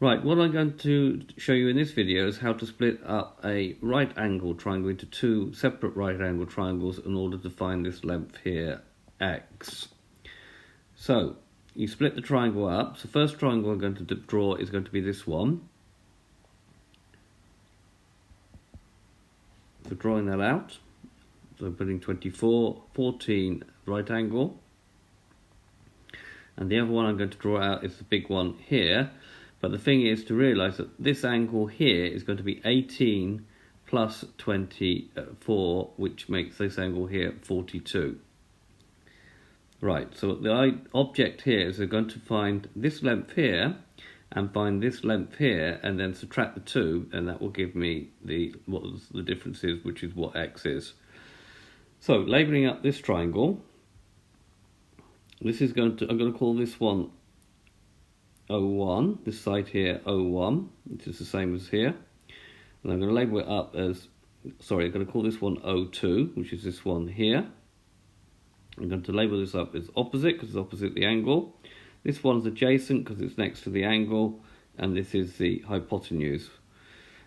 Right, what I'm going to show you in this video is how to split up a right angle triangle into two separate right angle triangles in order to find this length here, x. So, you split the triangle up. So first triangle I'm going to draw is going to be this one. So drawing that out, so putting 24, 14 right angle. And the other one I'm going to draw out is the big one here. But the thing is to realise that this angle here is going to be 18 plus 24, which makes this angle here 42. Right, so the object here is we're going to find this length here and find this length here and then subtract the two, and that will give me what the difference is, which is what x is. So labelling up this triangle, this is I'm going to call this one O1, this side here O1, which is the same as here, and I'm going to label it up as, sorry, I'm going to call this one O2, which is this one here. I'm going to label this up as opposite because it's opposite the angle. This one's adjacent because it's next to the angle, and this is the hypotenuse.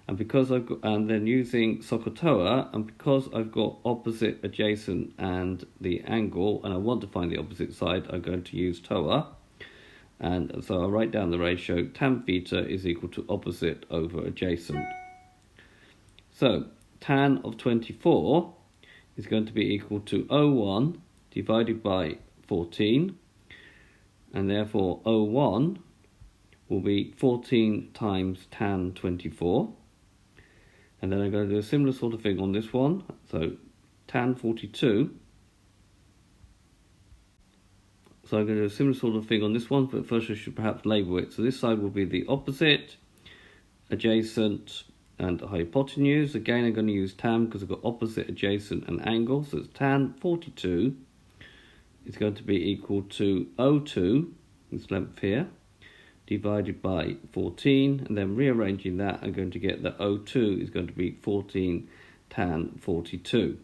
And because and then using SOHCAHTOA, and because I've got opposite, adjacent, and the angle, and I want to find the opposite side, I'm going to use TOA. And so I'll write down the ratio, tan theta is equal to opposite over adjacent. So tan of 24 is going to be equal to O1 divided by 14, and therefore O1 will be 14 times tan 24. And then I'm going to do a similar sort of thing on this one, so tan 42. So I'm going to do a similar sort of thing on this one, but first I should perhaps label it. So this side will be the opposite, adjacent, and hypotenuse. Again, I'm going to use tan because I've got opposite, adjacent, and angle. So it's tan 42 is going to be equal to O2, this length here, divided by 14. And then rearranging that, I'm going to get that O2 is going to be 14 tan 42.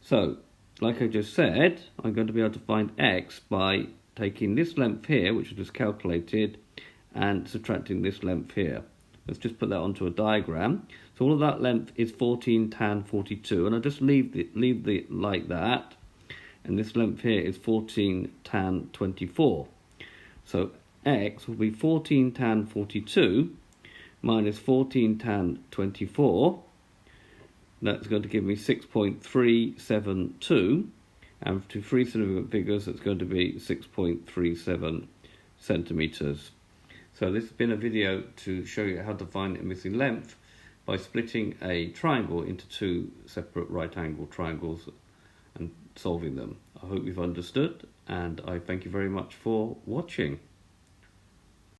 So, like I just said, I'm going to be able to find x by taking this length here, which I just calculated, and subtracting this length here. Let's just put that onto a diagram. So all of that length is 14 tan 42, and I just leave it like that. And this length here is 14 tan 24. So x will be 14 tan 42 minus 14 tan 24. That's going to give me 6.372, and to three significant figures, it's going to be 6.37 centimeters. So this has been a video to show you how to find a missing length by splitting a triangle into two separate right angle triangles and solving them. I hope you've understood, and I thank you very much for watching.